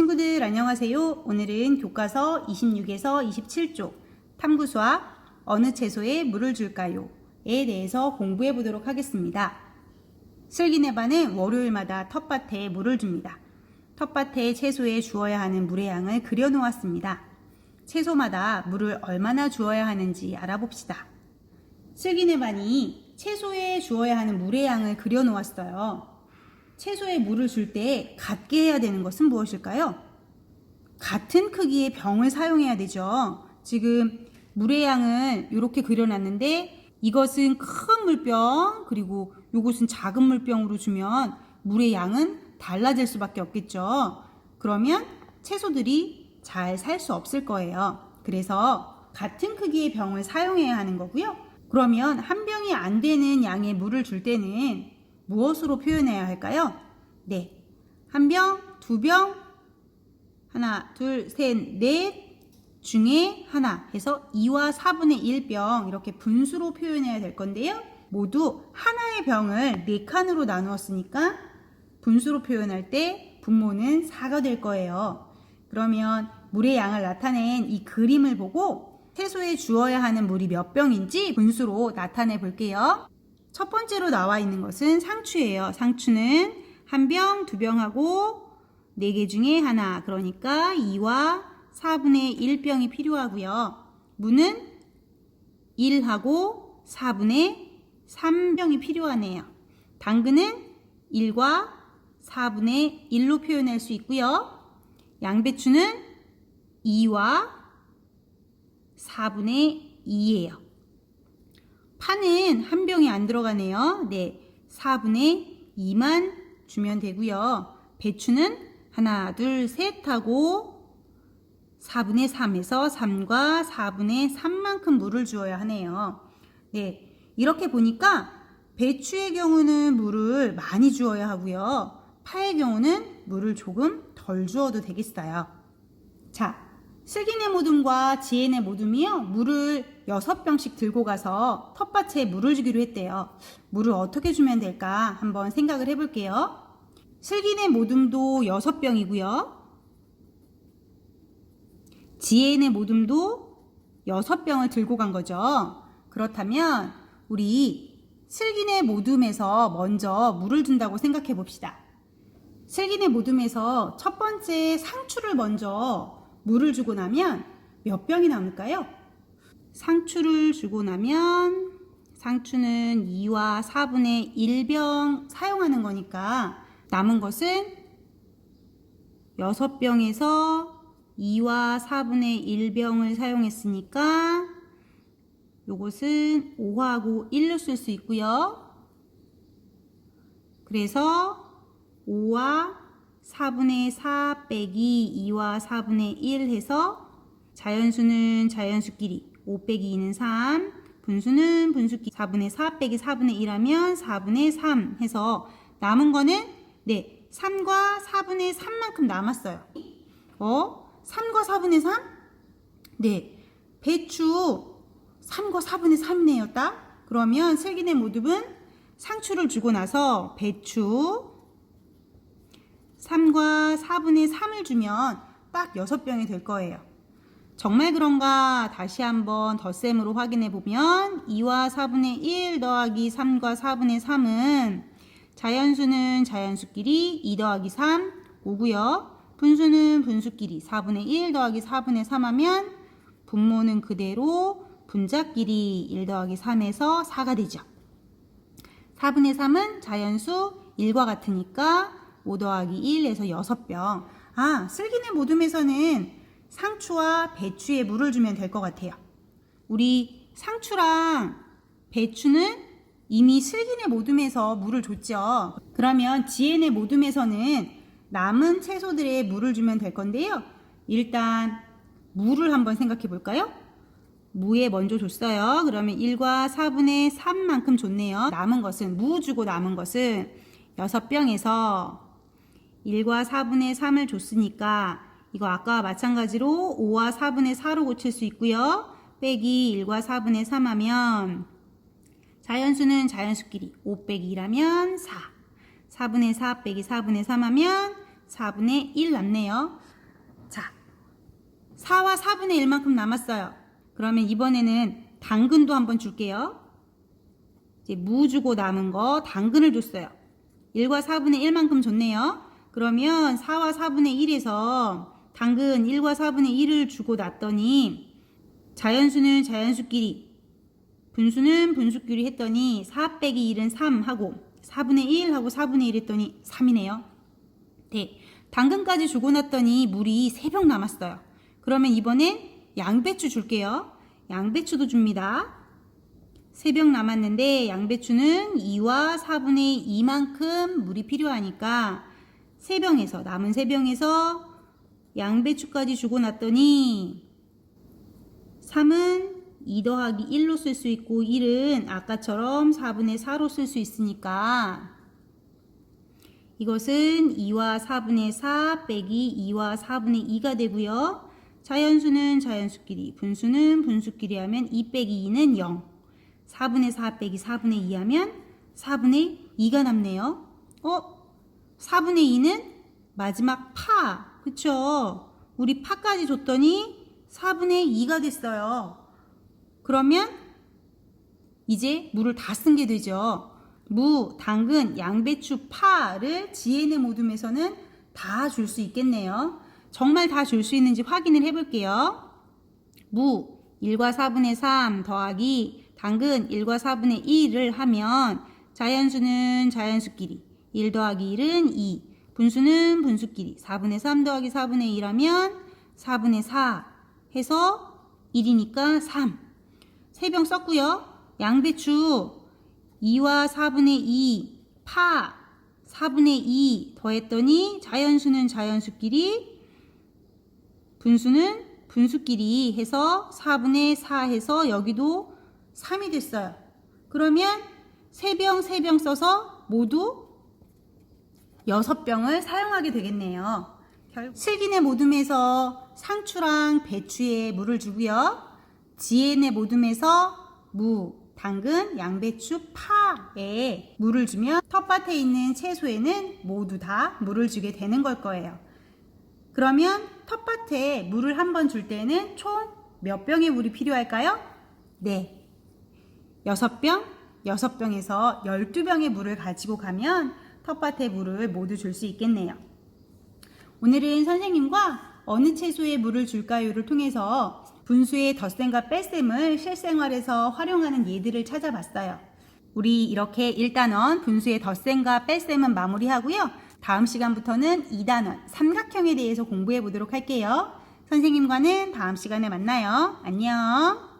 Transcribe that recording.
친구들 안녕하세요. 오늘은 교과서 26에서 27쪽 탐구수학 어느 채소에 물을 줄까요? 에 대해서 공부해 보도록 하겠습니다. 슬기네 반은 월요일마다 텃밭에 물을 줍니다. 텃밭에 채소에 주어야 하는 물의 양을 그려 놓았습니다. 채소마다 물을 얼마나 주어야 하는지 알아봅시다. 슬기네 반이 채소에 주어야 하는 물의 양을 그려 놓았어요. 채소에 물을 줄 때 같게 해야 되는 것은 무엇일까요? 같은 크기의 병을 사용해야 되죠. 지금 물의 양을 이렇게 그려놨는데 이것은 큰 물병 그리고 이것은 작은 물병으로 주면 물의 양은 달라질 수밖에 없겠죠. 그러면 채소들이 잘 살 수 없을 거예요. 그래서 같은 크기의 병을 사용해야 하는 거고요. 그러면 한 병이 안 되는 양의 물을 줄 때는 무엇으로 표현해야 할까요? 네, 한 병, 두 병, 하나, 둘, 셋, 넷 중에 하나 해서 2와 4분의 1병 이렇게 분수로 표현해야 될 건데요. 모두 하나의 병을 4칸으로 나누었으니까 분수로 표현할 때 분모는 4가 될 거예요. 그러면 물의 양을 나타낸 이 그림을 보고 채소에 주어야 하는 물이 몇 병인지 분수로 나타내 볼게요. 첫 번째로 나와 있는 것은 상추예요. 상추는 한 병, 두 병하고 4개 중에 하나. 그러니까 2와 4분의 1병이 필요하고요. 무는 1하고 4분의 3병이 필요하네요. 당근은 1과 4분의 1로 표현할 수 있고요. 양배추는 2와 4분의 2예요. 파는 한 병이 안 들어가네요. 네, 4분의 2만 주면 되고요. 배추는 하나, 둘, 셋 하고 4분의 3에서 3과 4분의 3만큼 물을 주어야 하네요. 네, 이렇게 보니까 배추의 경우는 물을 많이 주어야 하고요. 파의 경우는 물을 조금 덜 주어도 되겠어요. 자, 슬기네 모둠과 지혜네 모둠이요. 물을 6병씩 들고 가서 텃밭에 물을 주기로 했대요. 물을 어떻게 주면 될까 한번 생각을 해볼게요. 슬기네 모둠도 6병이고요. 지혜네 모둠도 6병을 들고 간 거죠. 그렇다면 우리 슬기네 모둠에서 먼저 물을 준다고 생각해 봅시다. 슬기네 모둠에서 첫 번째 상추를 먼저 물을 주고 나면 몇 병이 남을까요? 상추를 주고 나면 상추는 2와 4분의 1병 사용하는 거니까 남은 것은 6병에서 2와 4분의 1병을 사용했으니까 요것은 5하고 1로 쓸 수 있고요. 그래서 5와 4분의 4 빼기 2와 4분의 1 해서 자연수는 자연수끼리 5 빼기 2는 3, 분수는 분수끼리 4분의 4 빼기 4분의 1 하면 4분의 3 해서 남은 거는 네, 3과 4분의 3만큼 남았어요. 3과 4분의 3? 네, 배추 3과 4분의 3이네요, 딱. 그러면 슬기네 모둠은 상추를 주고 나서 배추 3과 4분의 3을 주면 딱 6병이 될 거예요. 정말 그런가 다시 한번 덧셈으로 확인해 보면 2와 4분의 1 더하기 3과 4분의 3은 자연수는 자연수끼리 2 더하기 3 5고요. 분수는 분수끼리 4분의 1 더하기 4분의 3 하면 분모는 그대로 분자끼리 1 더하기 3에서 4가 되죠. 4분의 3은 자연수 1과 같으니까 5 더하기 1에서 6병. 슬기네 모둠에서는 상추와 배추에 물을 주면 될 것 같아요. 우리 상추랑 배추는 이미 슬기네 모둠에서 물을 줬죠. 그러면 지혜네 모둠에서는 남은 채소들에 물을 주면 될 건데요. 일단 무를 한번 생각해 볼까요? 무에 먼저 줬어요. 그러면 1과 4분의 3만큼 줬네요. 남은 것은 무 주고 남은 것은 6병에서 1과 4분의 3을 줬으니까 이거 아까와 마찬가지로 5와 4분의 4로 고칠 수 있고요. 빼기 1과 4분의 3 하면 자연수는 자연수끼리 5 빼기 1하면 4. 4분의 4 빼기 4분의 3 하면 4분의 1 남네요. 4와 4분의 1만큼 남았어요. 그러면 이번에는 당근도 한번 줄게요. 이제 무 주고 남은 거 당근을 줬어요. 1과 4분의 1만큼 줬네요. 그러면 4와 4분의 1에서 당근 1과 4분의 1을 주고 놨더니 자연수는 자연수끼리, 분수는 분수끼리 했더니 4 빼기 1은 3 하고 4분의 1 하고 4분의 1 했더니 3이네요. 네, 당근까지 주고 놨더니 물이 3병 남았어요. 그러면 이번엔 양배추 줄게요. 양배추도 줍니다. 3병 남았는데 양배추는 2와 4분의 2만큼 물이 필요하니까 3병에서 남은 3병에서 양배추까지 주고 놨더니 3은 2 더하기 1로 쓸 수 있고 1은 아까처럼 4분의 4로 쓸 수 있으니까 이것은 2와 4분의 4 빼기 2와 4분의 2가 되고요. 자연수는 자연수끼리, 분수는 분수끼리 하면 2 빼기 2는 0. 4분의 4 빼기 4분의 2 하면 4분의 2가 남네요. 4분의 2는 마지막 파. 그쵸? 우리 파까지 줬더니 4분의 2가 됐어요. 그러면 이제 물을 다 쓴 게 되죠. 무, 당근, 양배추, 파를 지혜네 모둠에서는 다 줄 수 있겠네요. 정말 다 줄 수 있는지 확인을 해볼게요. 무 1과 4분의 3 더하기 당근 1과 4분의 1을 하면 자연수는 자연수끼리 1 더하기 1은 2, 분수는 분수끼리 4분의 3 더하기 4분의 1 하면 4분의 4 해서 1이니까 3. 3병 썼고요. 양배추 2와 4분의 2, 파 4분의 2 더했더니 자연수는 자연수끼리, 분수는 분수끼리 해서 4분의 4 해서 여기도 3이 됐어요. 그러면 3병 써서 모두 6병을 사용하게 되겠네요. 슬기네 모둠에서 상추랑 배추에 물을 주고요. 지혜네 모둠에서 무, 당근, 양배추, 파에 물을 주면 텃밭에 있는 채소에는 모두 다 물을 주게 되는 걸 거예요. 그러면 텃밭에 물을 한 번 줄 때는 총 몇 병의 물이 필요할까요? 네, 6병, 6병에서 12병의 물을 가지고 가면 텃밭에 물을 모두 줄 수 있겠네요. 오늘은 선생님과 어느 채소에 물을 줄까요를 통해서 분수의 덧셈과 뺄셈을 실생활에서 활용하는 예들을 찾아봤어요. 우리 이렇게 1단원 분수의 덧셈과 뺄셈은 마무리하고요. 다음 시간부터는 2단원 삼각형에 대해서 공부해 보도록 할게요. 선생님과는 다음 시간에 만나요. 안녕.